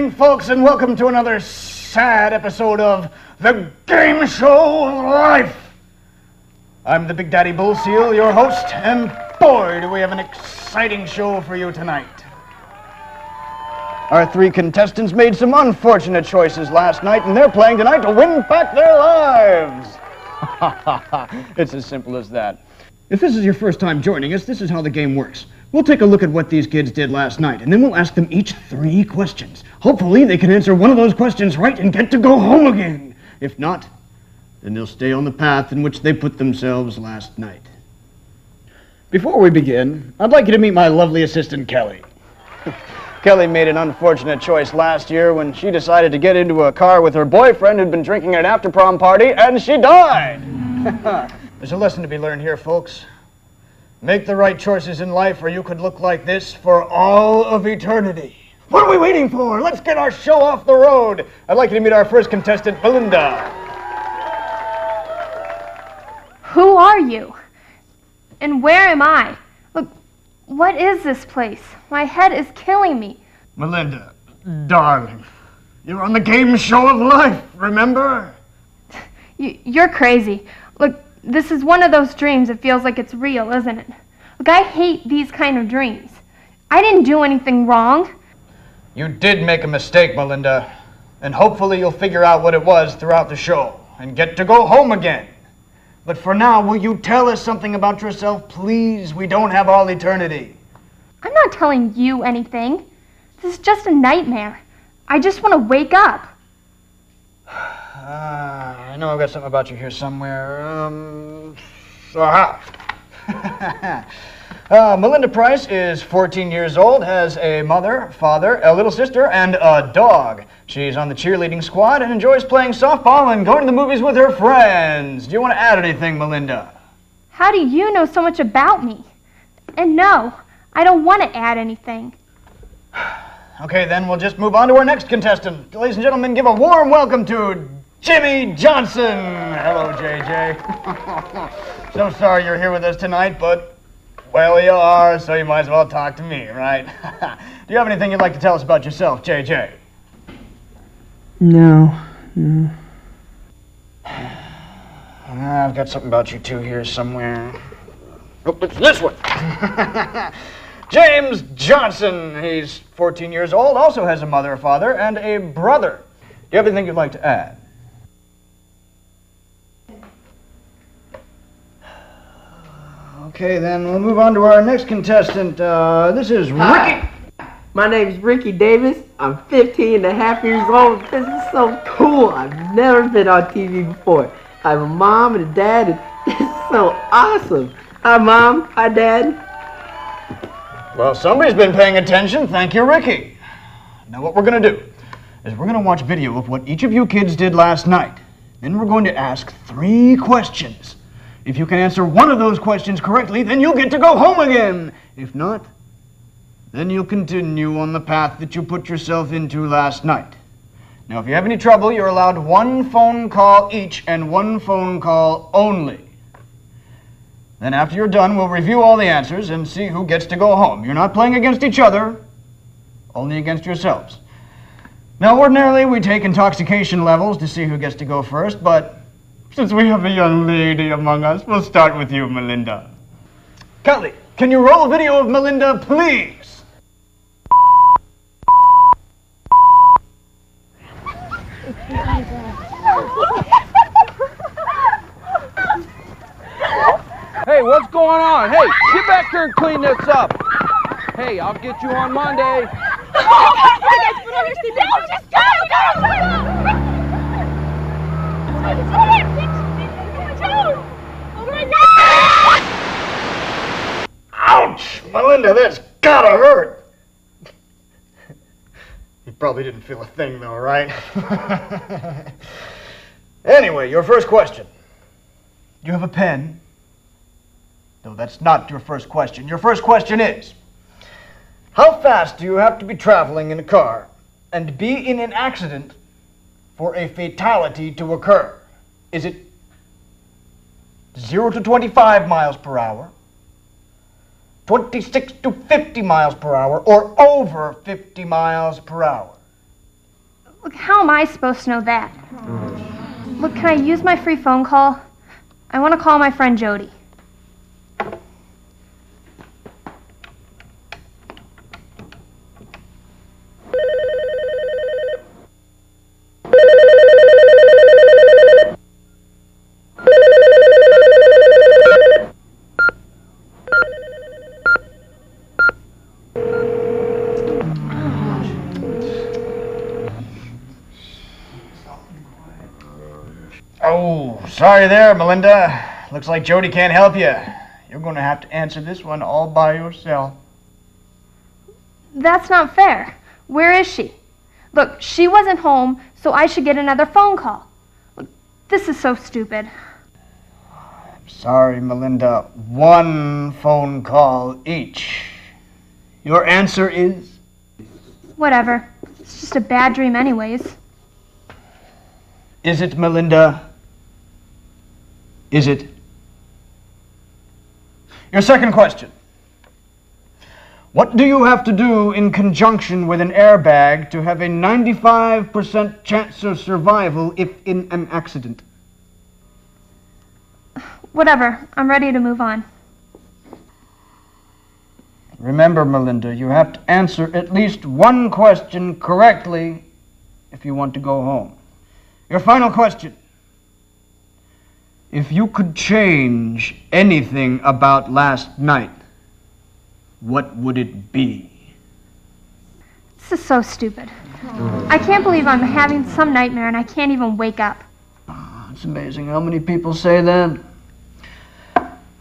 evening, folks, and welcome to another sad episode of The Game Show of Life. I'm the Big Daddy Bull Seal, your host, and boy, do we have an exciting show for you tonight. Our three contestants made some unfortunate choices last night, and they're playing tonight to win back their lives. It's as simple as that. If this is your first time joining us, this is how the game works. We'll take a look at what these kids did last night, and then we'll ask them each 3 questions. Hopefully, they can answer one of those questions right and get to go home again. If not, then they'll stay on the path in which they put themselves last night. Before we begin, I'd like you to meet my lovely assistant, Kelly. Kelly made an unfortunate choice last year when she decided to get into a car with her boyfriend who'd been drinking at an after-prom party, and she died! There's a lesson to be learned here, folks. Make the right choices in life, or you could look like this for all of eternity. What are we waiting for? Let's get our show off the road. I'd like you to meet our first contestant, Melinda. Who are you? And where am I? Look, what is this place? My head is killing me. Melinda, darling, you're on the Game Show of Life, remember? You're crazy. Look, this is one of those dreams that feels like it's real, isn't it? Look, I hate these kind of dreams. I didn't do anything wrong. You did make a mistake, Melinda, and hopefully you'll figure out what it was throughout the show and get to go home again. But for now, will you tell us something about yourself, please? We don't have all eternity. I'm not telling you anything. This is just a nightmare. I just want to wake up. I know I've got something about you here somewhere. Melinda Price is 14 years old, has a mother, father, a little sister, and a dog. She's on the cheerleading squad and enjoys playing softball and going to the movies with her friends. Do you want to add anything, Melinda? How do you know so much about me? And no, I don't want to add anything. Okay, then we'll just move on to our next contestant. Ladies and gentlemen, give a warm welcome to Jimmy Johnson. Hello, JJ. So sorry you're here with us tonight, but, well, you are, so you might as well talk to me, right? Do you have anything you'd like to tell us about yourself, JJ? No. I've got something about you two here somewhere. Oh, it's this one. James Johnson. He's 14 years old, also has a mother, a father, and a brother. Do you have anything you'd like to add? Okay, then we'll move on to our next contestant. This is Ricky. Hi. My name is Ricky Davis. I'm 15 and a half years old. This is so cool. I've never been on TV before. I have a mom and a dad, and this is so awesome. Hi, Mom. Hi, Dad. Well, somebody's been paying attention. Thank you, Ricky. Now what we're going to do is we're going to watch video of what each of you kids did last night. Then we're going to ask 3 questions. If you can answer one of those questions correctly, then you'll get to go home again. If not, then you'll continue on the path that you put yourself into last night. Now, if you have any trouble, you're allowed 1 phone call each and 1 phone call only. Then after you're done, we'll review all the answers and see who gets to go home. You're not playing against each other, only against yourselves. Now, ordinarily, we take intoxication levels to see who gets to go first, but since we have a young lady among us, we'll start with you, Melinda. Kelly, can you roll a video of Melinda, please? Hey, what's going on? Hey, get back here and clean this up. Hey, I'll get you on Monday. Ouch! Melinda, that's gotta hurt! You probably didn't feel a thing, though, right? Anyway, your first question. Do you have a pen? No, that's not your first question. Your first question is, how fast do you have to be traveling in a car and be in an accident for a fatality to occur? Is it 0 to 25 miles per hour, 26 to 50 miles per hour, or over 50 miles per hour? Look, how am I supposed to know that? Look, can I use my free phone call? I want to call my friend Jody. Oh, sorry there, Melinda. Looks like Jody can't help you. You're going to have to answer this one all by yourself. That's not fair. Where is she? Look, she wasn't home, so I should get another phone call. Look, this is so stupid. Sorry, Melinda. One phone call each. Your answer is? Whatever. It's just a bad dream anyways. Is it, Melinda? Is it? Your second question. What do you have to do in conjunction with an airbag to have a 95% chance of survival if in an accident? Whatever. I'm ready to move on. Remember, Melinda, you have to answer at least one question correctly if you want to go home. Your final question. If you could change anything about last night, what would it be? This is so stupid. I can't believe I'm having some nightmare and I can't even wake up. It's amazing how many people say that.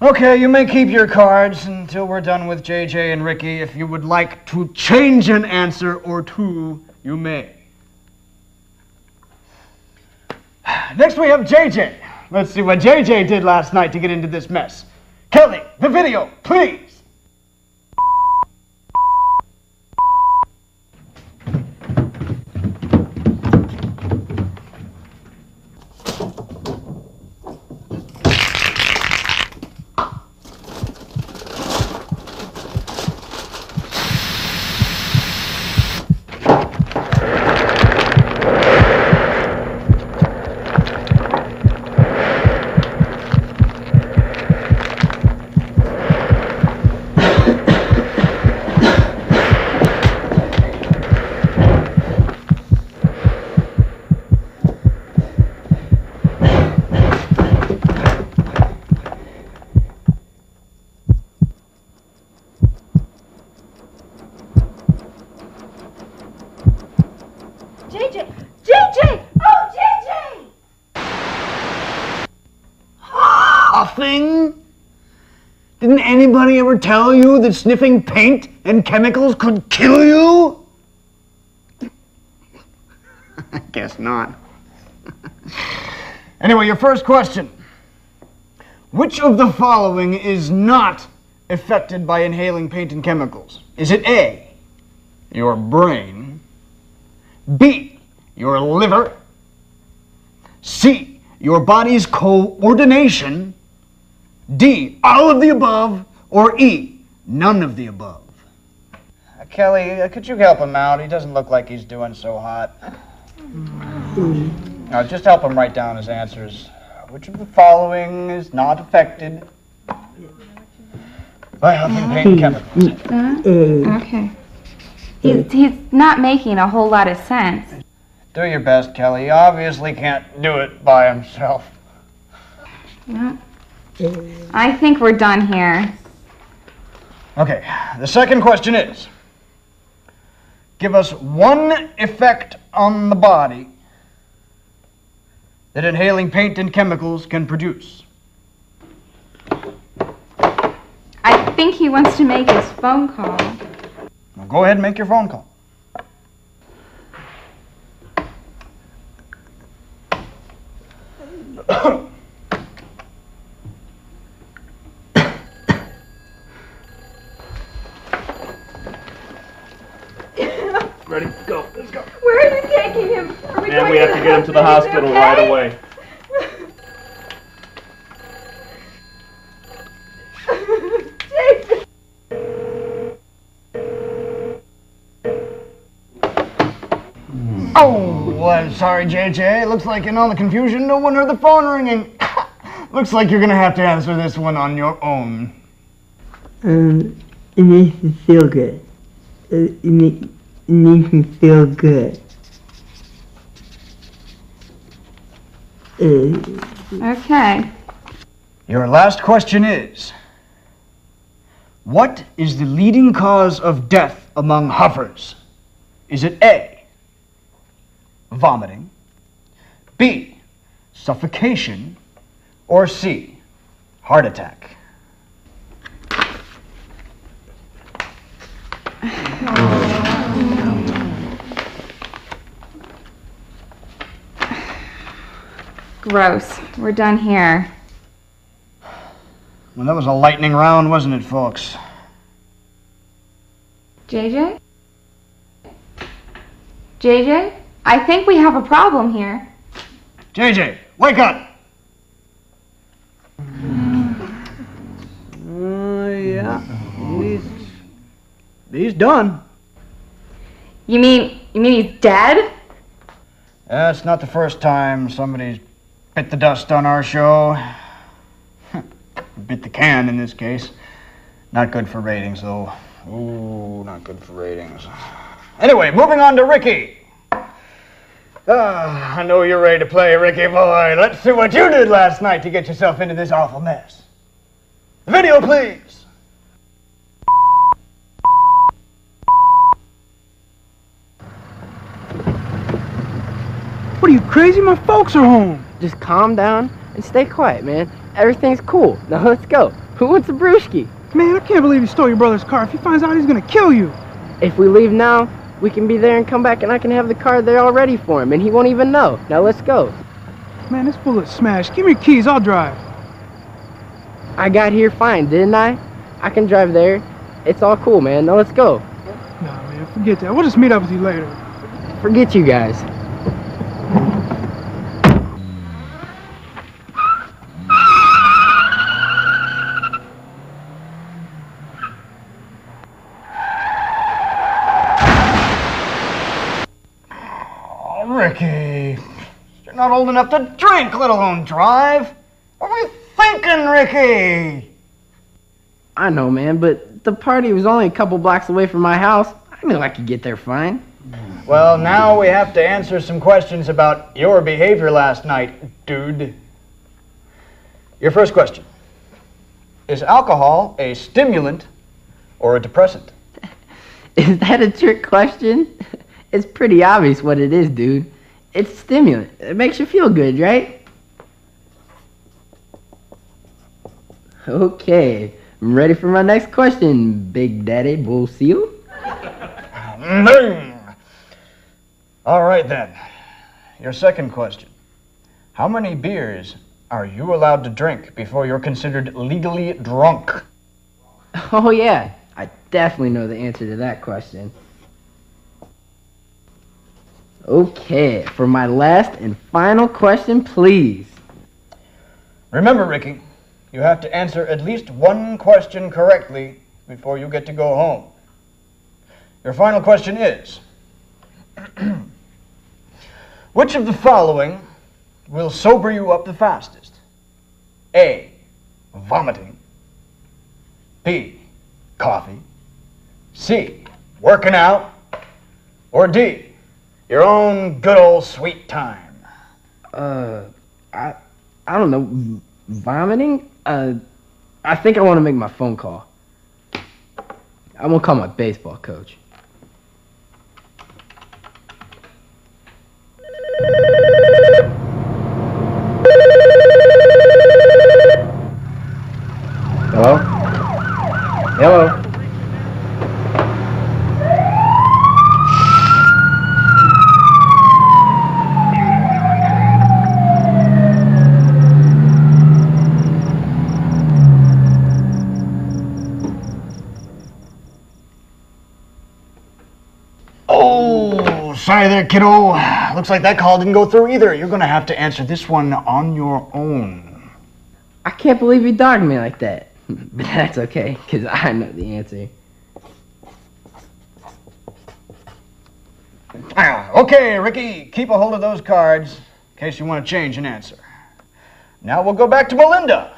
Okay, you may keep your cards until we're done with JJ and Ricky. If you would like to change an answer or two, you may. Next we have JJ. Let's see what JJ did last night to get into this mess. Kelly, the video, please. JJ! JJ! Oh, JJ! Nothing? Didn't anybody ever tell you that sniffing paint and chemicals could kill you? I guess not. Anyway, your first question. Which of the following is not affected by inhaling paint and chemicals? Is it A, your brain, B, your liver, C, your body's coordination, D, all of the above, or E, none of the above? Kelly, could you help him out? He doesn't look like he's doing so hot. Now, just help him write down his answers. Which of the following is not affected by huffing paint and chemicals? Okay. He's not making a whole lot of sense. Do your best, Kelly. He obviously can't do it by himself. No. I think we're done here. Okay, the second question is, give us one effect on the body that inhaling paint and chemicals can produce. I think he wants to make his phone call. Well, go ahead and make your phone call. Ready? Go. Let's go. Where are you taking him? Are we And going we have to get him to the hospital okay? right away. Jason! Oh, Sorry, JJ. Looks like in all the confusion, no one heard the phone ringing. Looks like you're gonna have to answer this one on your own. It makes me feel good. It makes me feel good. Okay. Your last question is, what is the leading cause of death among Huffers? Is it A, vomiting, B, suffocation, or C, heart attack? Gross. We're done here. Well, that was a lightning round, wasn't it, folks? JJ? JJ? I think we have a problem here. JJ, wake up! Yeah. He's done. You mean he's dead? It's not the first time somebody's bit the dust on our show. Bit the can in this case. Not good for ratings, though. Ooh, not good for ratings. Anyway, moving on to Ricky. I know you're ready to play, Ricky boy. Let's see what you did last night to get yourself into this awful mess. Video, please. What are you, crazy? My folks are home. Just calm down and stay quiet, man. Everything's cool. Now let's go. Who wants a brewski? Man, I can't believe you stole your brother's car. If he finds out, he's gonna kill you. If we leave now, we can be there and come back and I can have the car there all ready for him and he won't even know. Now let's go. Man, it's full of smash. Give me your keys, I'll drive. I got here fine, didn't I? I can drive there. It's all cool, man. Now let's go. Nah, man, forget that. We'll just meet up with you later. Forget you guys. Ricky, you're not old enough to drink, let alone drive. What were you thinking, Ricky? I know, man, but the party was only a couple blocks away from my house. I knew I could get there fine. Well, now we have to answer some questions about your behavior last night, dude. Your first question. Is alcohol a stimulant or a depressant? Is that a trick question? It's pretty obvious what it is, dude. It's stimulant. It makes you feel good, right? Okay, I'm ready for my next question, Big Daddy Bull Seal. All right, then. Your second question. How many beers are you allowed to drink before you're considered legally drunk? Oh, yeah. I definitely know the answer to that question. Okay, for my last and final question, please. Remember, Ricky, you have to answer at least one question correctly before you get to go home. Your final question is, which of the following will sober you up the fastest? A, vomiting. B, coffee. C, working out. Or D, your own good old sweet time. I don't know, vomiting? I think I want to make my phone call. I'm gonna call my baseball coach. Hello? Hello? Oh, sorry there, kiddo. Looks like that call didn't go through either. You're gonna have to answer this one on your own. I can't believe you dogged me like that. But that's okay, because I know the answer. Okay, Ricky, keep a hold of those cards in case you want to change an answer. Now we'll go back to Melinda.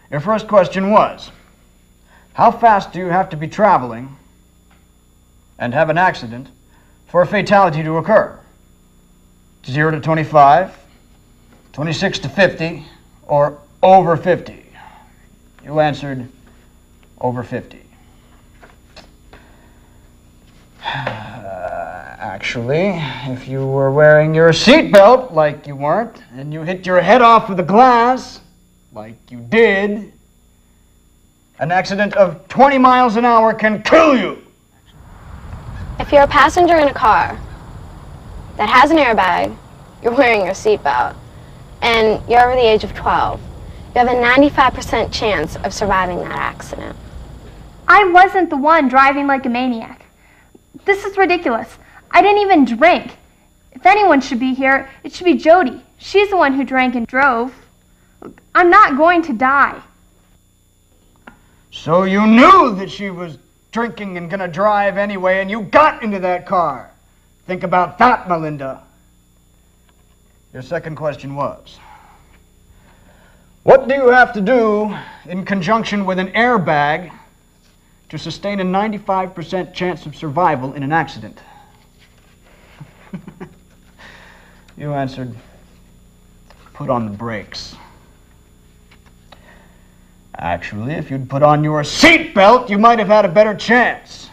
Your first question was, how fast do you have to be traveling and have an accident for a fatality to occur? 0 to 25, 26 to 50, or over 50? You answered over 50. Actually, if you were wearing your seatbelt like you weren't, and you hit your head off with a glass like you did, an accident of 20 miles an hour can kill you. If you're a passenger in a car that has an airbag, you're wearing your seatbelt, and you're over the age of 12, you have a 95% chance of surviving that accident. I wasn't the one driving like a maniac. This is ridiculous. I didn't even drink. If anyone should be here, it should be Jody. She's the one who drank and drove. I'm not going to die. So you knew that she was drinking and gonna drive anyway, and you got into that car. Think about that, Melinda. Your second question was, what do you have to do in conjunction with an airbag to sustain a 95% chance of survival in an accident? You answered, put on the brakes. Actually, if you'd put on your seatbelt, you might have had a better chance.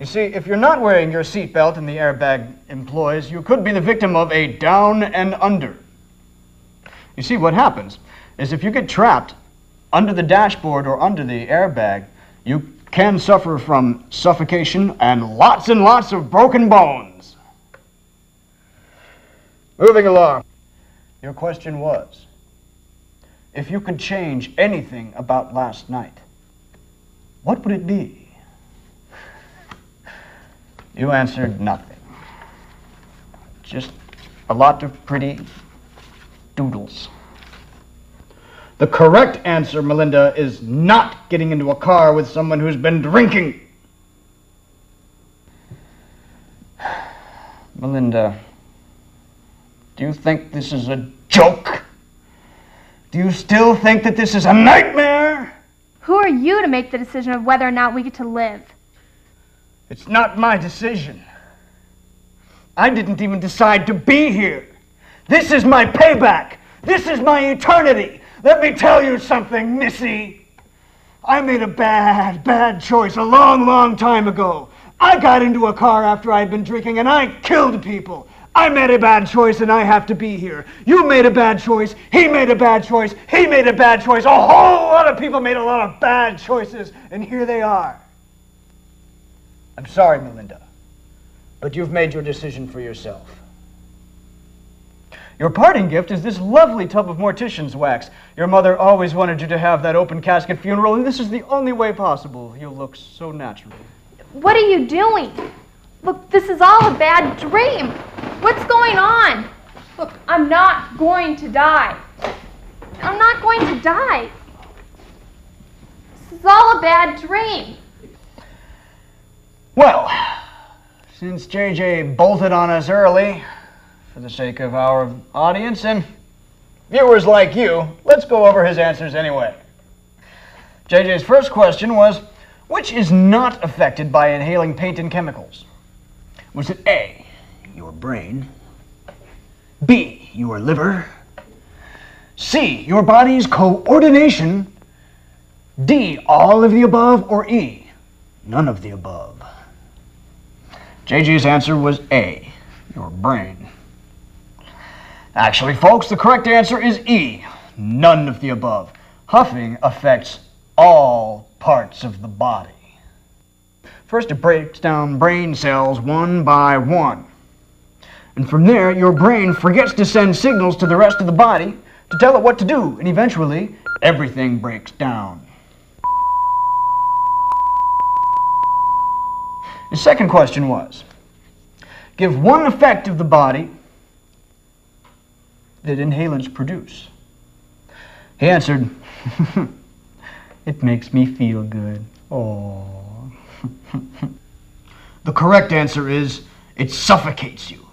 You see, if you're not wearing your seatbelt and the airbag employs, you could be the victim of a down and under. You see, what happens is if you get trapped under the dashboard or under the airbag, you can suffer from suffocation and lots of broken bones. Moving along. Your question was, if you could change anything about last night, what would it be? You answered nothing. Just a lot of pretty doodles. The correct answer, Melinda, is not getting into a car with someone who's been drinking. Melinda, do you think this is a joke? Do you still think that this is a nightmare? Who are you to make the decision of whether or not we get to live? It's not my decision. I didn't even decide to be here. This is my payback. This is my eternity. Let me tell you something, Missy. I made a bad choice a long time ago. I got into a car after I'd been drinking and I killed people. I made a bad choice and I have to be here. You made a bad choice. He made a bad choice. He made a bad choice. A whole lot of people made a lot of bad choices, and here they are. I'm sorry, Melinda, but you've made your decision for yourself. Your parting gift is this lovely tub of mortician's wax. Your mother always wanted you to have that open casket funeral, and this is the only way possible. You'll look so natural. What are you doing? Look, this is all a bad dream. What's going on? Look, I'm not going to die. I'm not going to die. This is all a bad dream. Well, since JJ bolted on us early, for the sake of our audience and viewers like you, let's go over his answers anyway. JJ's first question was, which is not affected by inhaling paint and chemicals? Was it A, your brain, B, your liver, C, your body's coordination, D, all of the above, or E, none of the above? JJ's answer was A, your brain. Actually, folks, the correct answer is E, none of the above. Huffing affects all parts of the body. First, it breaks down brain cells one by one. And from there, your brain forgets to send signals to the rest of the body to tell it what to do, and eventually, everything breaks down. The second question was, give one effect of the body that inhalants produce. He answered, it makes me feel good. Oh. The correct answer is it suffocates you.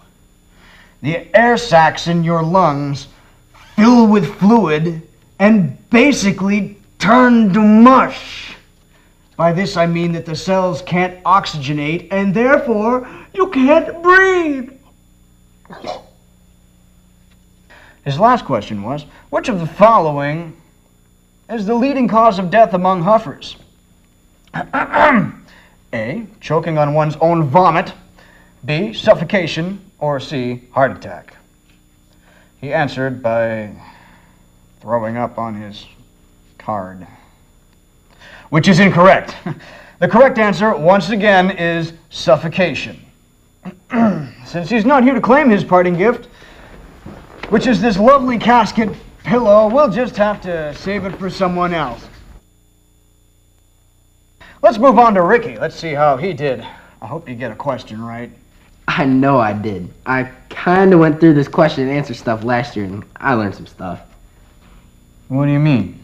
The air sacs in your lungs fill with fluid and basically turn to mush. By this I mean that the cells can't oxygenate and therefore you can't breathe. His last question was, which of the following is the leading cause of death among huffers? A, choking on one's own vomit, B, suffocation, or C, heart attack. He answered by throwing up on his card, which is incorrect. The correct answer, once again, is suffocation. Since he's not here to claim his parting gift, which is this lovely casket pillow, we'll just have to save it for someone else. Let's move on to Ricky. Let's see how he did. I hope you get a question right. I know I did. I kind of went through this question and answer stuff last year, and I learned some stuff. What do you mean?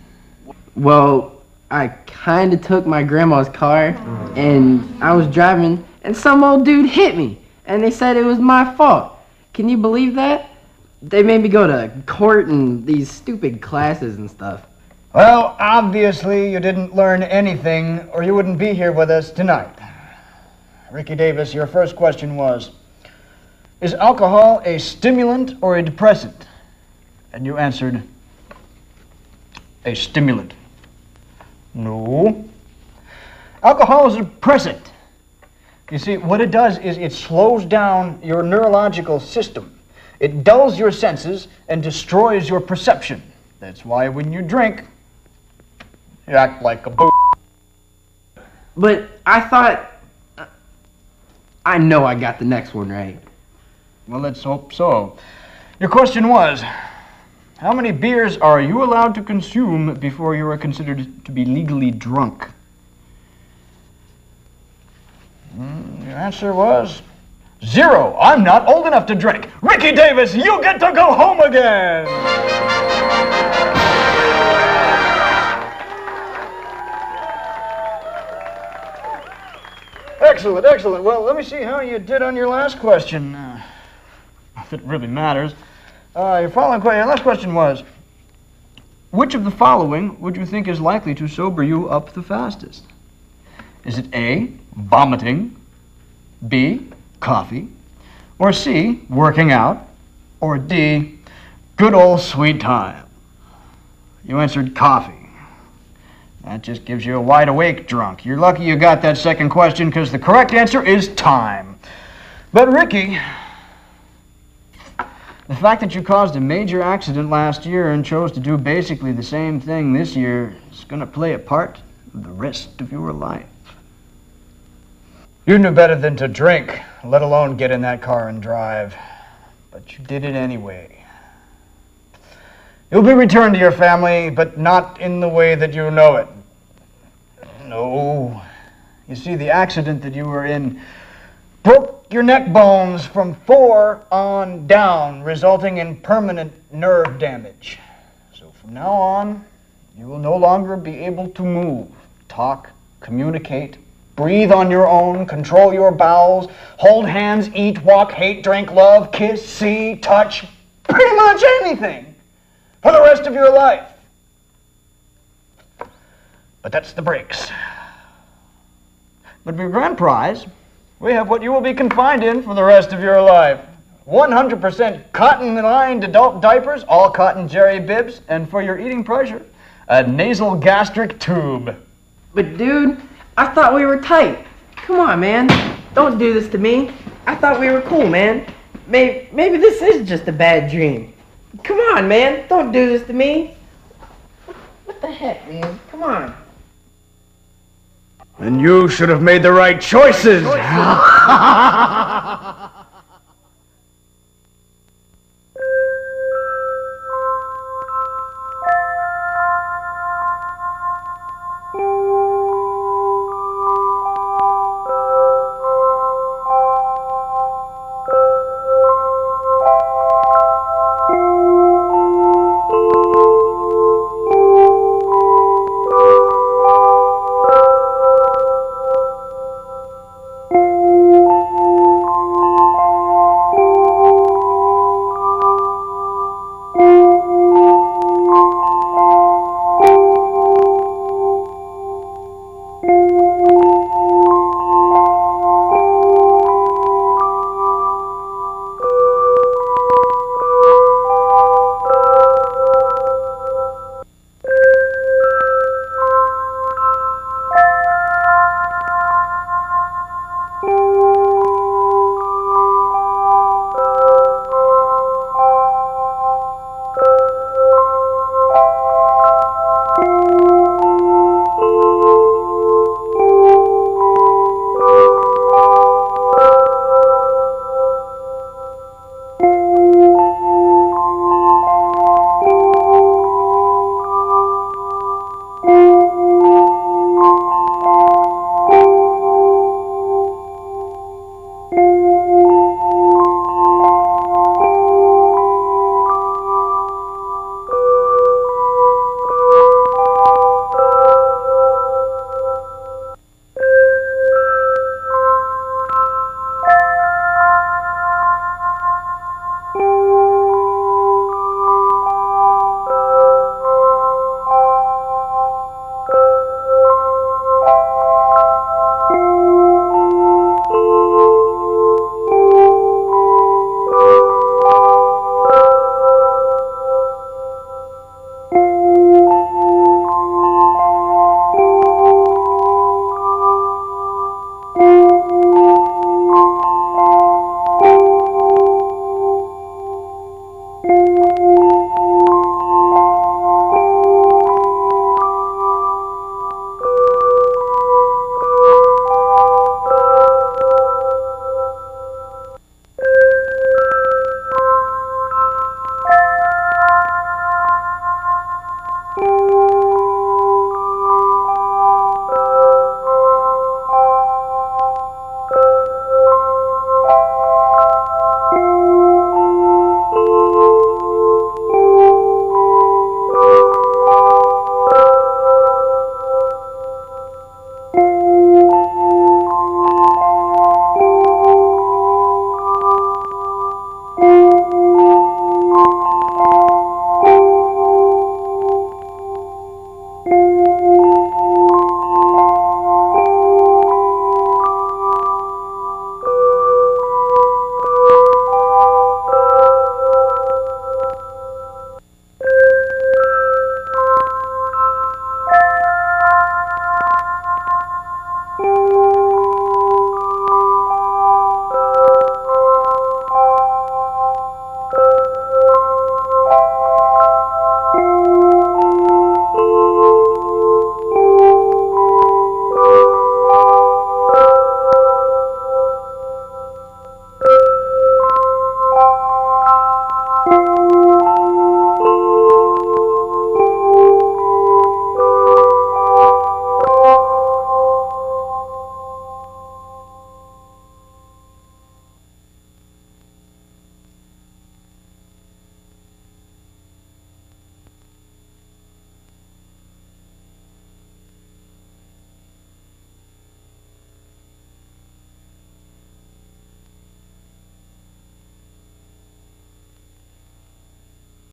Well, I kind of took my grandma's car, and I was driving, and some old dude hit me, and they said it was my fault. Can you believe that? They made me go to court and these stupid classes and stuff. Well, obviously you didn't learn anything, or you wouldn't be here with us tonight. Ricky Davis, your first question was, is alcohol a stimulant or a depressant? And you answered, a stimulant. No. Alcohol is a depressant. You see, what it does is it slows down your neurological system. It dulls your senses and destroys your perception. That's why when you drink, you act like a boo. But I thought... I know I got the next one right. Well, let's hope so. Your question was, how many beers are you allowed to consume before you are considered to be legally drunk? Your answer was 0. I'm not old enough to drink. Ricky Davis, you get to go home again. Excellent, excellent. Well, let me see how you did on your last question. If it really matters. Your last question was, which of the following would you think is likely to sober you up the fastest? Is it A, vomiting, B, coffee, or C, working out, or D, good old sweet time? You answered coffee. That just gives you a wide awake drunk. You're lucky you got that second question because the correct answer is time. But Ricky, the fact that you caused a major accident last year and chose to do basically the same thing this year is going to play a part of the rest of your life. You knew better than to drink, let alone get in that car and drive. But you did it anyway. You'll be returned to your family, but not in the way that you know it. No. You see, the accident that you were in broke your neck bones from 4 on down, resulting in permanent nerve damage. So from now on, you will no longer be able to move, talk, communicate, breathe on your own, control your bowels, hold hands, eat, walk, hate, drink, love, kiss, see, touch, pretty much anything for the rest of your life. But that's the breaks. But for your grand prize, we have what you will be confined in for the rest of your life. 100% cotton-lined adult diapers, all cotton jerry bibs, and for your eating pleasure, a nasal gastric tube. But dude, I thought we were tight. Come on, man. Don't do this to me. I thought we were cool, man. Maybe this is just a bad dream. Come on, man. Don't do this to me. What the heck, man? Come on. And you should have made the right choices.